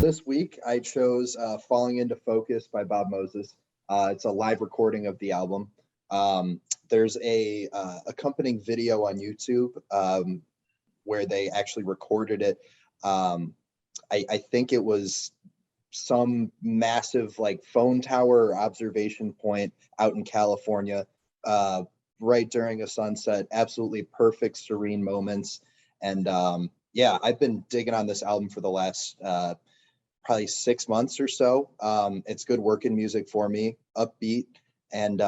this week I chose Falling Into Focus by Bob Moses. It's a live recording of the album. There's a accompanying video on YouTube where they actually recorded it. I think it was some massive like phone tower observation point out in California, right during a sunset. Absolutely perfect, serene moments. And yeah, I've been digging on this album for the last probably 6 months or so. It's good working music for me, upbeat. And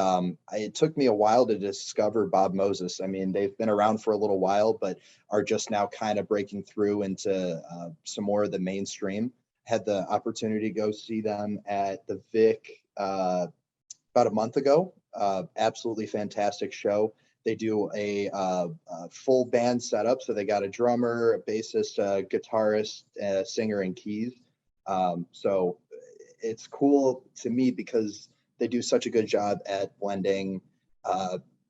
it took me a while to discover Bob Moses. I mean, they've been around for a little while, but are just now kind of breaking through into some more of the mainstream. Had the opportunity to go see them at the Vic about a month ago. Absolutely fantastic show. They do a full band setup. So they got a drummer, a bassist, a guitarist, a singer, and keys. So it's cool to me because they do such a good job at blending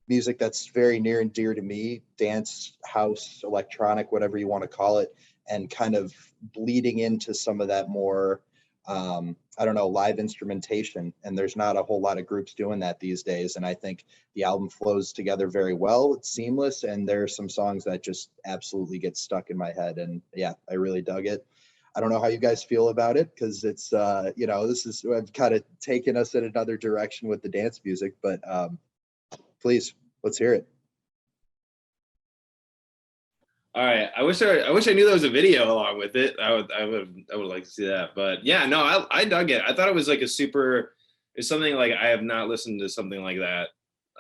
music that's very near and dear to me, dance, house, electronic, whatever you want to call it, and kind of bleeding into some of that more, I don't know, live instrumentation. And there's not a whole lot of groups doing that these days. And I think the album flows together very well. It's seamless. And there are some songs that just absolutely get stuck in my head. And yeah, I really dug it. I don't know how you guys feel about it because it's, you know, this is, I've kind of taken us in another direction with the dance music, but please, let's hear it. All right. I wish I knew there was a video along with it. I would like to see that. But yeah, no, I dug it. I thought it was like it's something like I have not listened to something like that,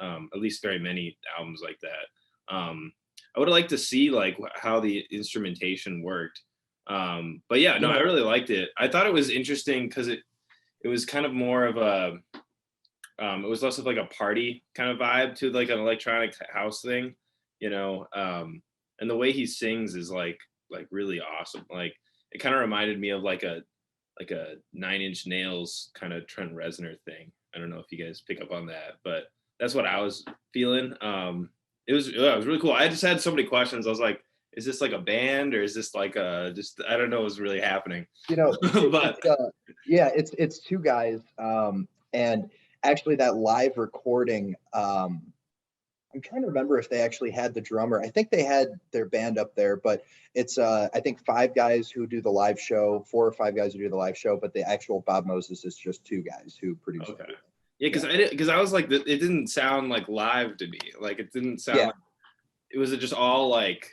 at least very many albums like that. I would like to see like how the instrumentation worked. But yeah, no, I really liked it. I thought it was interesting because it was kind of more of a it was less of like a party kind of vibe to like an electronic house thing, you know. And the way he sings is like really awesome. Like it kind of reminded me of like a Nine Inch Nails kind of Trent Reznor thing. I don't know if you guys pick up on that, but that's what I was feeling. It was really cool. I just had so many questions. I was like, is this like a band or is this like just I don't know what's really happening. You know, but yeah, it's two guys. And actually that live recording, I'm trying to remember if they actually had the drummer. I think they had their band up there, but it's I think 5 guys who do the live show, 4 or 5 guys who do the live show, but the actual Bob Moses is just 2 guys who produce it. Yeah, because I was like, it didn't sound like live to me. Like it didn't sound like, was it just all like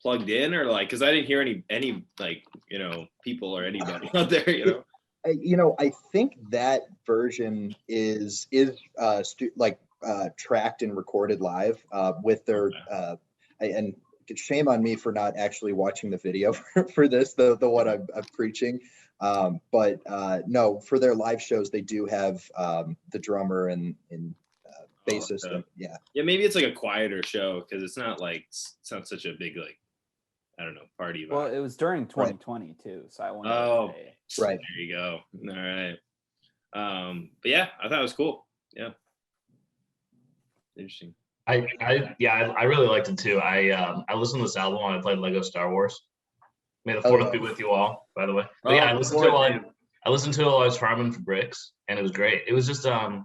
plugged in or like, because I didn't hear any like, you know, people or anybody out there, you know. You know, I think that version is tracked and recorded live with their and shame on me for not actually watching the video for this, the one I'm preaching, but no, for their live shows they do have the drummer and bassist. Okay. Yeah, maybe it's like a quieter show because it's not such a big like, I don't know, party vibe. Well, it was during 2020 too, so I wonder. Right. There you go. All right. But yeah, I thought it was cool. Yeah. Interesting. I really liked it too. I listened to this album when I played Lego Star Wars. May the fourth be with you all, by the way. But yeah, I listened to it while I was farming for bricks, and it was great. It was just I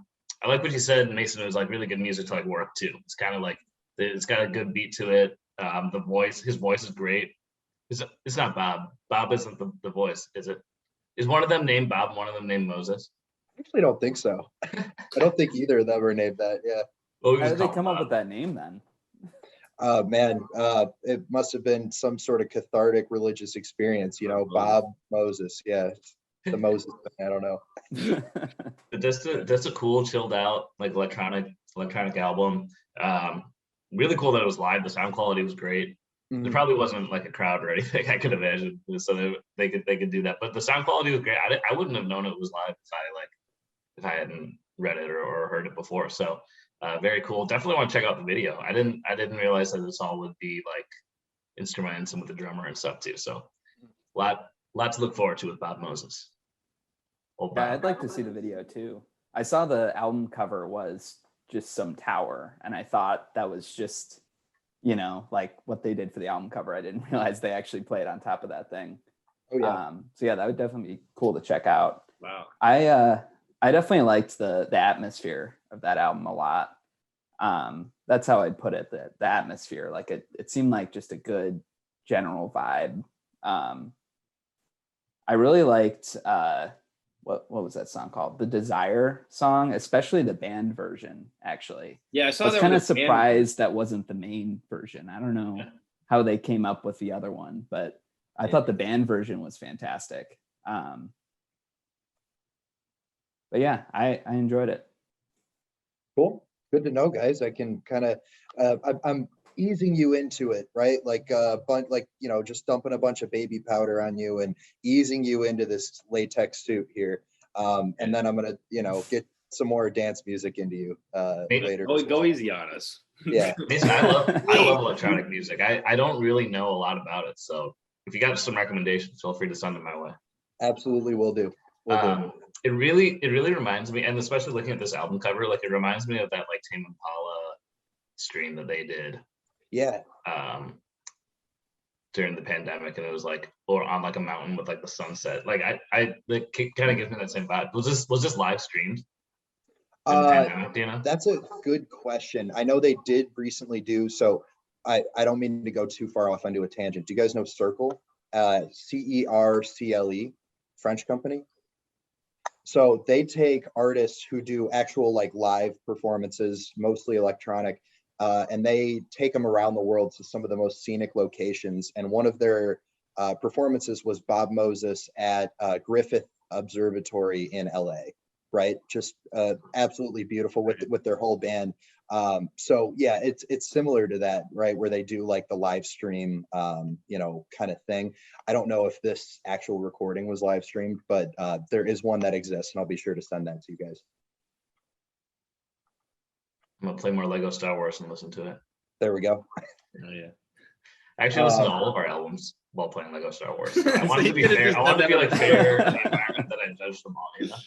like what you said, Mason. It was like really good music to like work to. It's kind of like it's got a good beat to it. His voice is great. It's not Bob. Bob isn't the voice, is it? Is one of them named Bob and one of them named Moses? I actually don't think so. I don't think either of them were named that. Yeah. Well, how did they come up with that name then? Man, it must have been some sort of cathartic religious experience, you know. Bob Moses, yeah, the Moses thing, I don't know. That's a cool, chilled out, like electronic album. Really cool that it was live. The sound quality was great. Mm-hmm. There probably wasn't like a crowd or anything, I could imagine, so they could do that. But the sound quality was great. I wouldn't have known it was live if I hadn't read it or heard it before. So very cool. Definitely want to check out the video. I didn't realize that this all would be like instruments and with the drummer and stuff too. So lot to look forward to with Bob Moses. Yeah, I'd like to see the video too. I saw the album cover was just some tower, and I thought that was just, you know, like what they did for the album cover. I didn't realize they actually played on top of that thing. Oh yeah. So yeah, that would definitely be cool to check out. Wow. I definitely liked the atmosphere of that album a lot. That's how I'd put it. The atmosphere, like it seemed like just a good general vibe. I really liked what was that song called? The Desire song, especially the band version. Actually, Yeah, I I saw was that. kind of with the band. surprised that wasn't the main version. I don't know how they came up with the other one, but I thought the band version was fantastic. But yeah, I enjoyed it. Cool. Good to know, guys. I can kind of, I'm easing you into it, right? Like like, you know, just dumping a bunch of baby powder on you and easing you into this latex suit here. And then I'm gonna, you know, get some more dance music into you later. Go easy on us. Yeah. Mason, I love electronic music. I don't really know a lot about it, so if you got some recommendations, feel free to send them my way. Absolutely, will do. Will do. It really reminds me, and especially looking at this album cover, like it reminds me of that like Tame Impala stream that they did. Yeah. During the pandemic, and it was like, or on like a mountain with like the sunset. Like I like kind of gives me that same vibe. Was this live streamed? In the pandemic, do you know? That's a good question. I know they did recently do so. I don't mean to go too far off onto a tangent. Do you guys know Circle? CERCLE, French company. So they take artists who do actual like live performances, mostly electronic, and they take them around the world to some of the most scenic locations. And one of their performances was Bob Moses at Griffith Observatory in LA, right? Just absolutely beautiful with their whole band. So yeah, it's similar to that, right? Where they do like the live stream, you know, kind of thing. I don't know if this actual recording was live streamed, but there is one that exists, and I'll be sure to send that to you guys. I'm gonna play more Lego Star Wars and listen to it. There we go. Oh yeah. I actually listen to all of our albums while playing Lego Star Wars. I So wanted you to be could've fair. just I wanted to done be that like on fair to the environment that I judged them all, you know?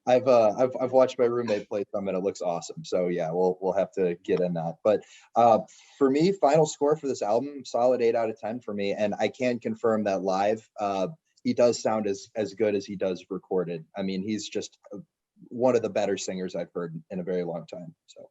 I've watched my roommate play some, and it looks awesome. So yeah, we'll have to get in that. But for me, final score for this album, solid 8 out of 10 for me. And I can confirm that live, he does sound as good as he does recorded. I mean, he's just one of the better singers I've heard in a very long time. So.